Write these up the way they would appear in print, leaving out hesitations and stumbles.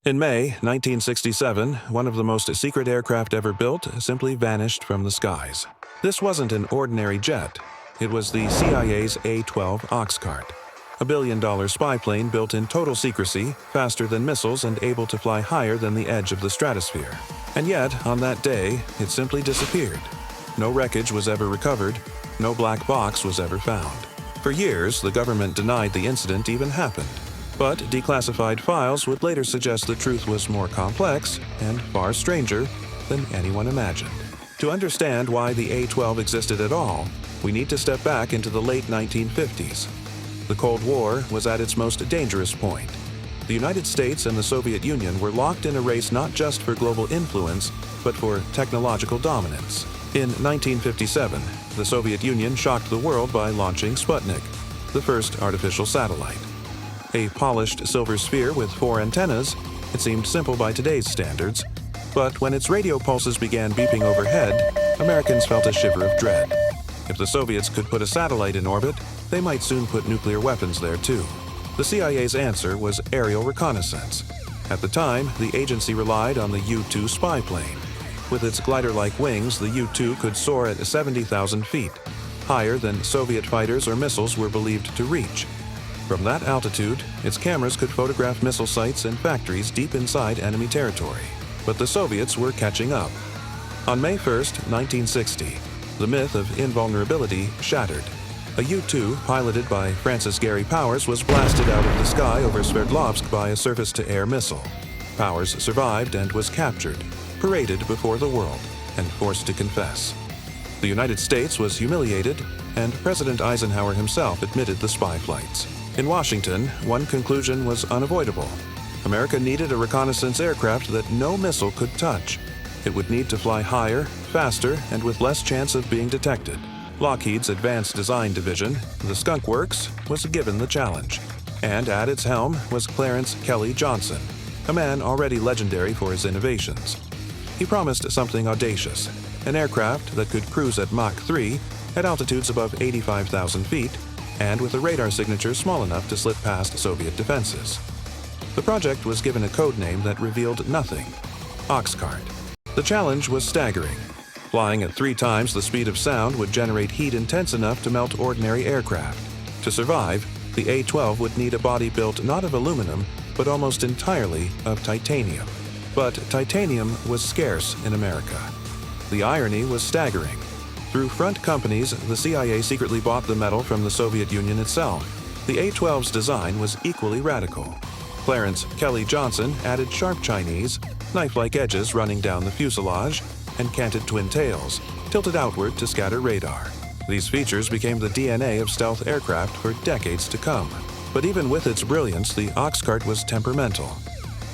In May 1967, one of the most secret aircraft ever built simply vanished from the skies. This wasn't an ordinary jet. It was the CIA's A-12 Oxcart, a billion-dollar spy plane built in total secrecy, faster than missiles and able to fly higher than the edge of the stratosphere. And yet, on that day, it simply disappeared. No wreckage was ever recovered. No black box was ever found. For years, the government denied the incident even happened. But declassified files would later suggest the truth was more complex and far stranger than anyone imagined. To understand why the A-12 existed at all, we need to step back into the late 1950s. The Cold War was at its most dangerous point. The United States and the Soviet Union were locked in a race not just for global influence, but for technological dominance. In 1957, the Soviet Union shocked the world by launching Sputnik, the first artificial satellite. A polished silver sphere with 4 antennas, it seemed simple by today's standards, but when its radio pulses began beeping overhead, Americans felt a shiver of dread. If the Soviets could put a satellite in orbit, they might soon put nuclear weapons there too. The CIA's answer was aerial reconnaissance. At the time, the agency relied on the U-2 spy plane. With its glider-like wings, the U-2 could soar at 70,000 feet, higher than Soviet fighters or missiles were believed to reach. From that altitude, its cameras could photograph missile sites and factories deep inside enemy territory. But the Soviets were catching up. On May 1, 1960, the myth of invulnerability shattered. A U-2, piloted by Francis Gary Powers, was blasted out of the sky over Sverdlovsk by a surface-to-air missile. Powers survived and was captured, paraded before the world, and forced to confess. The United States was humiliated, and President Eisenhower himself admitted the spy flights. In Washington, one conclusion was unavoidable. America needed a reconnaissance aircraft that no missile could touch. It would need to fly higher, faster, and with less chance of being detected. Lockheed's Advanced Design Division, the Skunk Works, was given the challenge. And at its helm was Clarence Kelly Johnson, a man already legendary for his innovations. He promised something audacious, an aircraft that could cruise at Mach 3 at altitudes above 85,000 feet, and with a radar signature small enough to slip past Soviet defenses. The project was given a code name that revealed nothing: Oxcart. The challenge was staggering. Flying at 3 times the speed of sound would generate heat intense enough to melt ordinary aircraft. To survive, the A-12 would need a body built not of aluminum, but almost entirely of titanium. But titanium was scarce in America. The irony was staggering. Through front companies, the CIA secretly bought the metal from the Soviet Union itself. The A-12's design was equally radical. Clarence Kelly Johnson added sharp Chinese, knife-like edges running down the fuselage, and canted twin tails, tilted outward to scatter radar. These features became the DNA of stealth aircraft for decades to come. But even with its brilliance, the Oxcart was temperamental.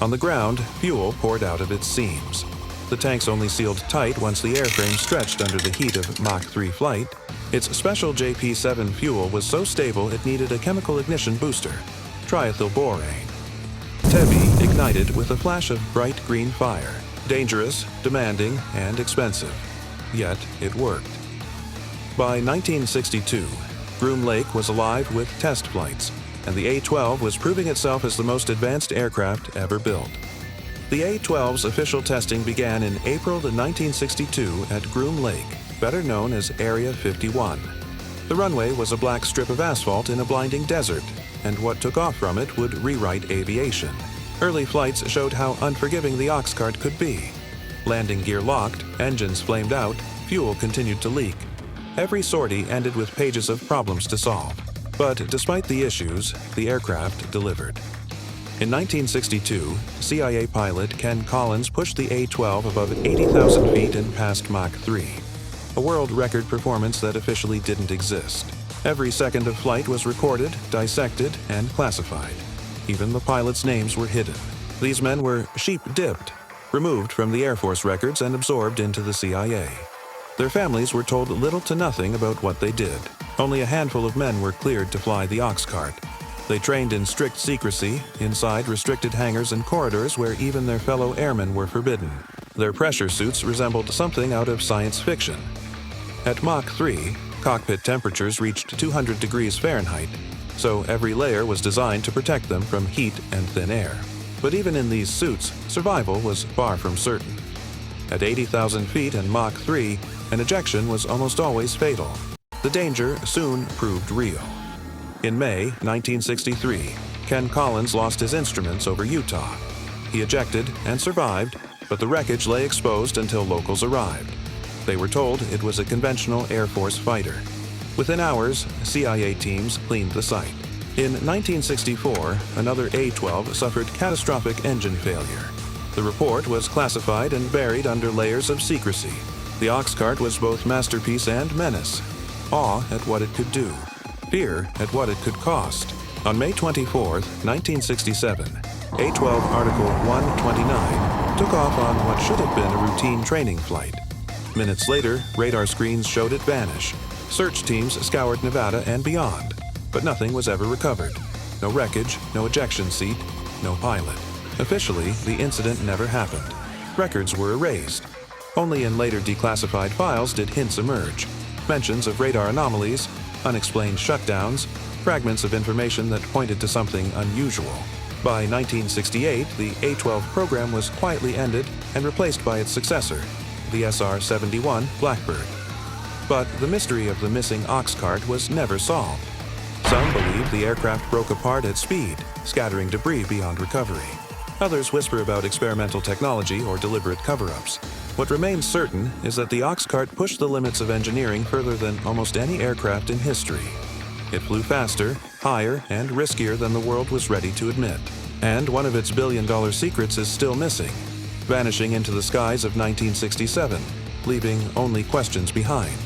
On the ground, fuel poured out of its seams. The tanks only sealed tight once the airframe stretched under the heat of Mach 3 flight. Its special JP-7 fuel was so stable it needed a chemical ignition booster, triethylborane. TEBI ignited with a flash of bright green fire. Dangerous, demanding, and expensive. Yet it worked. By 1962, Groom Lake was alive with test flights, and the A-12 was proving itself as the most advanced aircraft ever built. The A-12's official testing began in April of 1962 at Groom Lake, better known as Area 51. The runway was a black strip of asphalt in a blinding desert, and what took off from it would rewrite aviation. Early flights showed how unforgiving the Oxcart could be. Landing gear locked, engines flamed out, fuel continued to leak. Every sortie ended with pages of problems to solve. But despite the issues, the aircraft delivered. In 1962, CIA pilot Ken Collins pushed the A-12 above 80,000 feet and past Mach 3, a world record performance that officially didn't exist. Every second of flight was recorded, dissected, and classified. Even the pilots' names were hidden. These men were sheep-dipped, removed from the Air Force records and absorbed into the CIA. Their families were told little to nothing about what they did. Only a handful of men were cleared to fly the Oxcart. They trained in strict secrecy, inside restricted hangars and corridors where even their fellow airmen were forbidden. Their pressure suits resembled something out of science fiction. At Mach 3, cockpit temperatures reached 200 degrees Fahrenheit, so every layer was designed to protect them from heat and thin air. But even in these suits, survival was far from certain. At 80,000 feet and Mach 3, an ejection was almost always fatal. The danger soon proved real. In May 1963, Ken Collins lost his instruments over Utah. He ejected and survived, but the wreckage lay exposed until locals arrived. They were told it was a conventional Air Force fighter. Within hours, CIA teams cleaned the site. In 1964, another A-12 suffered catastrophic engine failure. The report was classified and buried under layers of secrecy. The Oxcart was both masterpiece and menace. Awe at what it could do. Fear at what it could cost. On May 24, 1967, A-12 Article 129 took off on what should have been a routine training flight. Minutes later, radar screens showed it vanish. Search teams scoured Nevada and beyond, but nothing was ever recovered. No wreckage, no ejection seat, no pilot. Officially, the incident never happened. Records were erased. Only in later declassified files did hints emerge. Mentions of radar anomalies, unexplained shutdowns, fragments of information that pointed to something unusual. By 1968, the A-12 program was quietly ended and replaced by its successor, the SR-71 Blackbird. But the mystery of the missing Oxcart was never solved. Some believe the aircraft broke apart at speed, scattering debris beyond recovery. Others whisper about experimental technology or deliberate cover-ups. What remains certain is that the Oxcart pushed the limits of engineering further than almost any aircraft in history. It flew faster, higher, and riskier than the world was ready to admit. And one of its billion-dollar secrets is still missing, vanishing into the skies of 1967, leaving only questions behind.